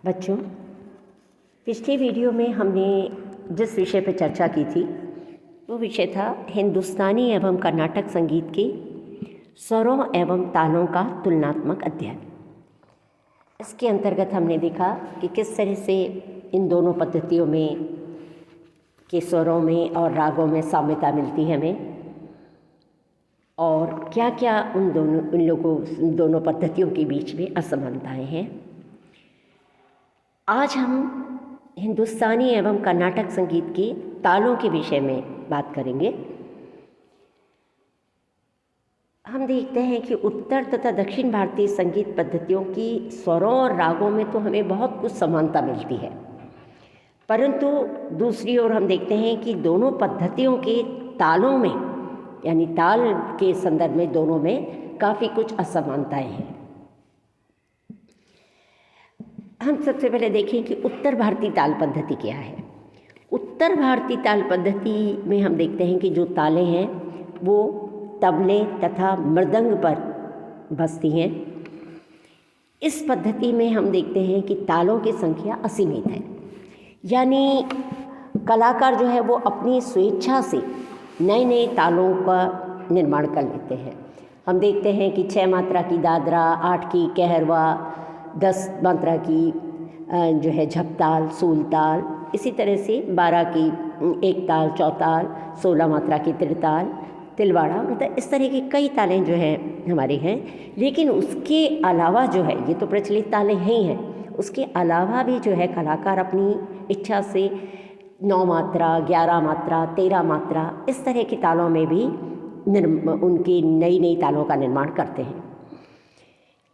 बच्चों, पिछले वीडियो में हमने जिस विषय पर चर्चा की थी वो विषय था हिंदुस्तानी एवं कर्नाटक संगीत के स्वरों एवं तालों का तुलनात्मक अध्ययन। इसके अंतर्गत हमने देखा कि किस तरह से इन दोनों पद्धतियों में के स्वरों में और रागों में साम्यता मिलती है हमें, और क्या क्या उन दोनों पद्धतियों के बीच में असमानताएं हैं। आज हम हिंदुस्तानी एवं कर्नाटक संगीत के तालों के विषय में बात करेंगे। हम देखते हैं कि उत्तर तथा दक्षिण भारतीय संगीत पद्धतियों की स्वरों और रागों में तो हमें बहुत कुछ समानता मिलती है, परंतु दूसरी ओर हम देखते हैं कि दोनों पद्धतियों के तालों में यानी ताल के संदर्भ में दोनों में काफ़ी कुछ असमानताएं हैं। हम सबसे पहले देखें कि उत्तर भारतीय ताल पद्धति क्या है। उत्तर भारतीय ताल पद्धति में हम देखते हैं कि जो तालें हैं वो तबले तथा मृदंग पर बसती हैं। इस पद्धति में हम देखते हैं कि तालों की संख्या असीमित है, यानी कलाकार जो है वो अपनी स्वेच्छा से नए नए तालों का निर्माण कर लेते हैं। हम देखते हैं कि 6 मात्रा की दादरा, 8 की कहरवा, 10 मात्रा की जो है झपताल, सूलताल, इसी तरह से 12 की एक ताल, चौताल, 16 मात्रा की त्रिताल, तिलवाड़ा, मतलब इस तरह की कई तालें जो हैं हमारे हैं। लेकिन उसके अलावा जो है, ये तो प्रचलित तालें ही हैं, उसके अलावा भी जो है कलाकार अपनी इच्छा से 9 मात्रा, 11 मात्रा, 13 मात्रा, इस तरह की तालों में भी उनकी नई नई तालों का निर्माण करते हैं।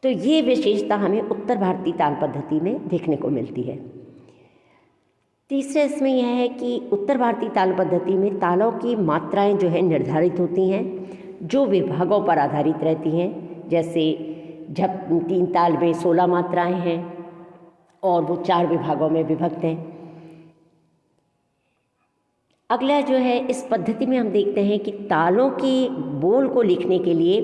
तो ये विशेषता हमें उत्तर भारतीय ताल पद्धति में देखने को मिलती है। तीसरा इसमें यह है कि उत्तर भारतीय ताल पद्धति में तालों की मात्राएं जो है निर्धारित होती हैं, जो विभागों पर आधारित रहती हैं। जैसे 3 ताल में 16 मात्राएं हैं और वो 4 विभागों में विभक्त हैं। अगला जो है, इस पद्धति में हम देखते हैं कि तालों के बोल को लिखने के लिए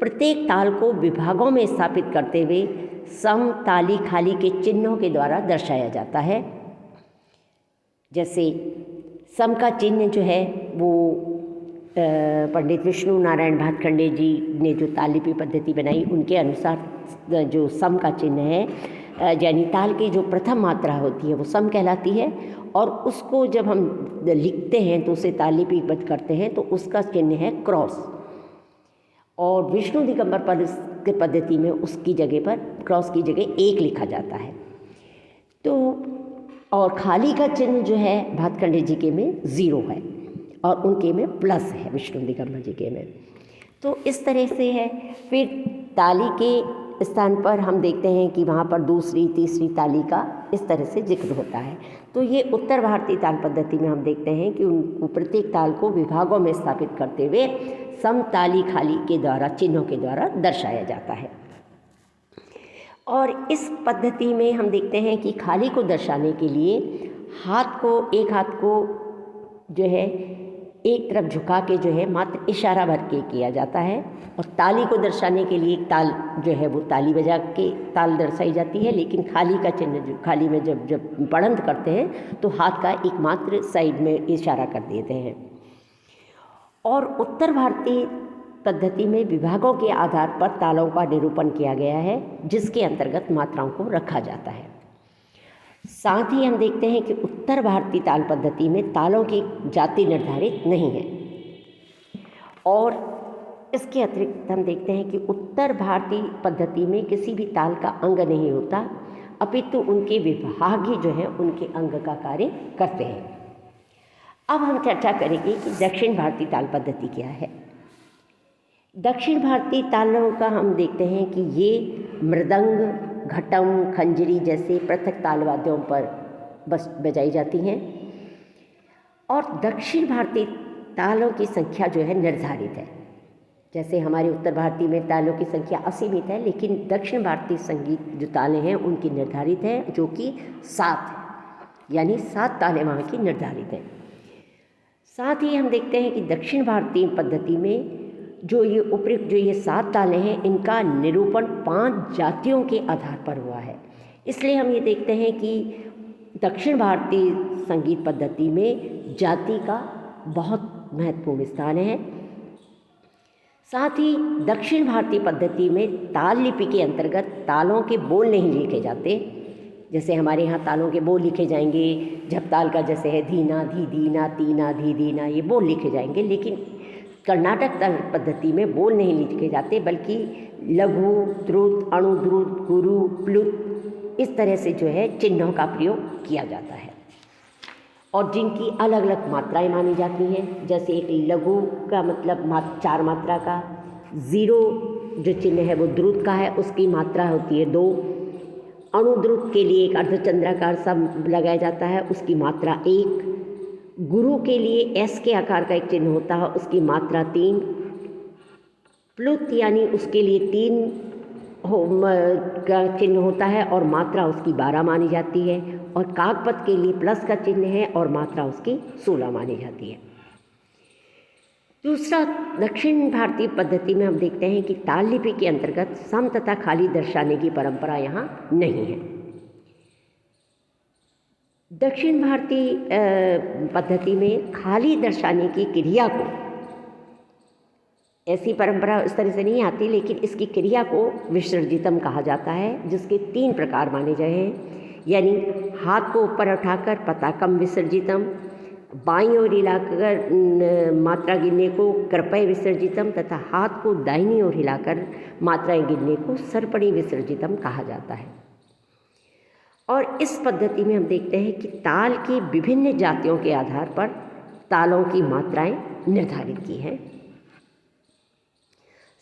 प्रत्येक ताल को विभागों में स्थापित करते हुए सम, ताली, खाली के चिन्हों के द्वारा दर्शाया जाता है। जैसे सम का चिन्ह जो है वो पंडित विष्णु नारायण भातखंडे जी ने जो ताललिपि पद्धति बनाई उनके अनुसार जो सम का चिन्ह है, यानी ताल की जो प्रथम मात्रा होती है वो सम कहलाती है, और उसको जब हम लिखते हैं तो उसे ताललिपिबद्ध करते हैं तो उसका चिन्ह है क्रॉस। और विष्णु दिगंबर पद्धति में उसकी जगह पर क्रॉस की जगह 1 लिखा जाता है। तो और खाली का चिन्ह जो है भातखंडे जी के में 0 है और उनके में प्लस है, विष्णु दिगंबर जी के में। तो इस तरह से है। फिर ताली के स्थान पर हम देखते हैं कि वहाँ पर दूसरी, तीसरी ताली का इस तरह से जिक्र होता है। तो ये उत्तर भारतीय ताल पद्धति में हम देखते हैं कि उन प्रत्येक ताल को विभागों में स्थापित करते हुए सम, ताली, खाली के द्वारा, चिन्हों के द्वारा दर्शाया जाता है। और इस पद्धति में हम देखते हैं कि खाली को दर्शाने के लिए एक हाथ को जो है एक तरफ झुका के जो है मात्र इशारा भर के किया जाता है, और ताली को दर्शाने के लिए एक ताल जो है वो ताली बजा के ताल दर्शाई जाती है। लेकिन खाली का चिन्ह जो खाली में जब पढ़ंत करते हैं तो हाथ का एकमात्र साइड में इशारा कर देते हैं। और उत्तर भारतीय पद्धति में विभागों के आधार पर तालों का निरूपण किया गया है, जिसके अंतर्गत मात्राओं को रखा जाता है। साथ ही हम देखते हैं कि उत्तर भारतीय ताल पद्धति में तालों की जाति निर्धारित नहीं है, और इसके अतिरिक्त हम देखते हैं कि उत्तर भारतीय पद्धति में किसी भी ताल का अंग नहीं होता, अपितु उनके विभाग ही जो है उनके अंग का कार्य करते हैं। अब हम चर्चा करेंगे कि दक्षिण भारतीय ताल पद्धति क्या है। दक्षिण भारतीय तालों का हम देखते हैं कि ये मृदंग, घटम, खंजरी जैसे पृथक ताल वाद्यों पर बजाई जाती हैं, और दक्षिण भारतीय तालों की संख्या जो है निर्धारित है। जैसे हमारे उत्तर भारतीय में तालों की संख्या असीमित है, लेकिन दक्षिण भारतीय संगीत जो तालें हैं उनकी निर्धारित है, जो कि 7 है, यानी 7 तालें वहाँ की निर्धारित हैं। साथ ही हम देखते हैं कि दक्षिण भारतीय पद्धति में जो ये 7 तालें हैं, इनका निरूपण 5 जातियों के आधार पर हुआ है। इसलिए हम ये देखते हैं कि दक्षिण भारतीय संगीत पद्धति में जाति का बहुत महत्वपूर्ण स्थान है। साथ ही दक्षिण भारतीय पद्धति में ताल लिपि के अंतर्गत तालों के बोल नहीं लिखे जाते। जैसे हमारे यहाँ तालों के बोल लिखे जाएंगे, जब ताल का जैसे है धीना धी दीना तीना धी दीना, ये बोल लिखे जाएंगे। लेकिन कर्नाटक ताल पद्धति में बोल नहीं लिखे जाते, बल्कि लघु, द्रुत, अणुद्रुत, गुरु, प्लुत, इस तरह से जो है चिन्हों का प्रयोग किया जाता है और जिनकी अलग अलग मात्राएं मानी जाती हैं। जैसे एक लघु का मतलब 4 मात्रा का, 0 जो चिन्ह है वो द्रुत का है, उसकी मात्रा होती है 2। अणुद्रुत के लिए एक अर्धचंद्राकार सा लगाया जाता है, उसकी मात्रा 1। गुरु के लिए S के आकार का एक चिन्ह होता है, उसकी मात्रा 3। प्लुत यानी उसके लिए 3 का चिन्ह होता है और मात्रा उसकी 12 मानी जाती है। और काकपद के लिए प्लस का चिन्ह है और मात्रा उसकी 16 मानी जाती है। दूसरा, दक्षिण भारतीय पद्धति में हम देखते हैं कि ताल लिपि के अंतर्गत सम तथा खाली दर्शाने की परंपरा यहाँ नहीं है। दक्षिण भारतीय पद्धति में खाली दर्शाने की क्रिया को, ऐसी परंपरा इस तरह से नहीं आती, लेकिन इसकी क्रिया को विसर्जितम कहा जाता है, जिसके 3 प्रकार माने गए हैं। यानी हाथ को ऊपर उठाकर पताकम विसर्जितम, बाईं ओर हिलाकर मात्रा गिनने को कृपय विसर्जितम तथा हाथ को दाहिनी ओर हिलाकर मात्राएं गिनने को सर्पणी विसर्जितम कहा जाता है। और इस पद्धति में हम देखते हैं कि ताल की विभिन्न जातियों के आधार पर तालों की मात्राएं निर्धारित की हैं।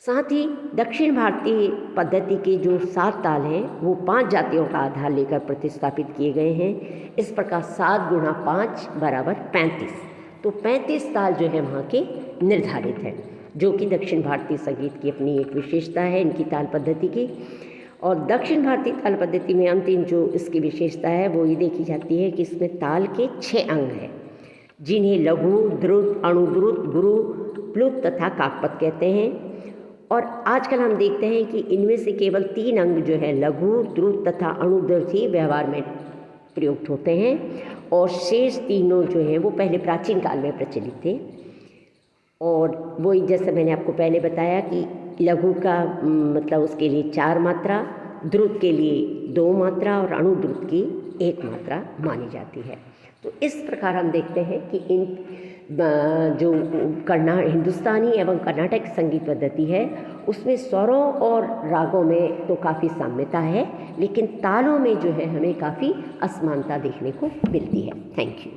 साथ ही दक्षिण भारतीय पद्धति के जो 7 ताल हैं वो 5 जातियों का आधार लेकर प्रतिस्थापित किए गए हैं। इस प्रकार 7 गुणा 5 बराबर 35। तो 35 ताल जो है वहाँ के निर्धारित हैं, जो कि दक्षिण भारतीय संगीत की अपनी एक विशेषता है इनकी ताल पद्धति की। और दक्षिण भारतीय ताल पद्धति में अंतिम जो इसकी विशेषता है वो ये देखी जाती है कि इसमें ताल के 6 अंग हैं, जिन्हें लघु, द्रुत, अणुद्रुत, गुरु, प्लुत तथा काकपद कहते हैं। और आजकल हम देखते हैं कि इनमें से केवल 3 अंग जो है लघु, द्रुत तथा अणुद्रुत ही व्यवहार में प्रयुक्त होते हैं और शेष तीनों जो हैं वो पहले प्राचीन काल में प्रचलित थे। और वही जैसे मैंने आपको पहले बताया कि लघु का मतलब उसके लिए 4 मात्रा, द्रुत के लिए 2 मात्रा और अणुद्रुत की 1 मात्रा मानी जाती है। तो इस प्रकार हम देखते हैं कि इन जो हिंदुस्तानी एवं कर्नाटक संगीत पद्धति है उसमें स्वरों और रागों में तो काफ़ी साम्यता है, लेकिन तालों में जो है हमें काफ़ी असमानता देखने को मिलती है। Thank you.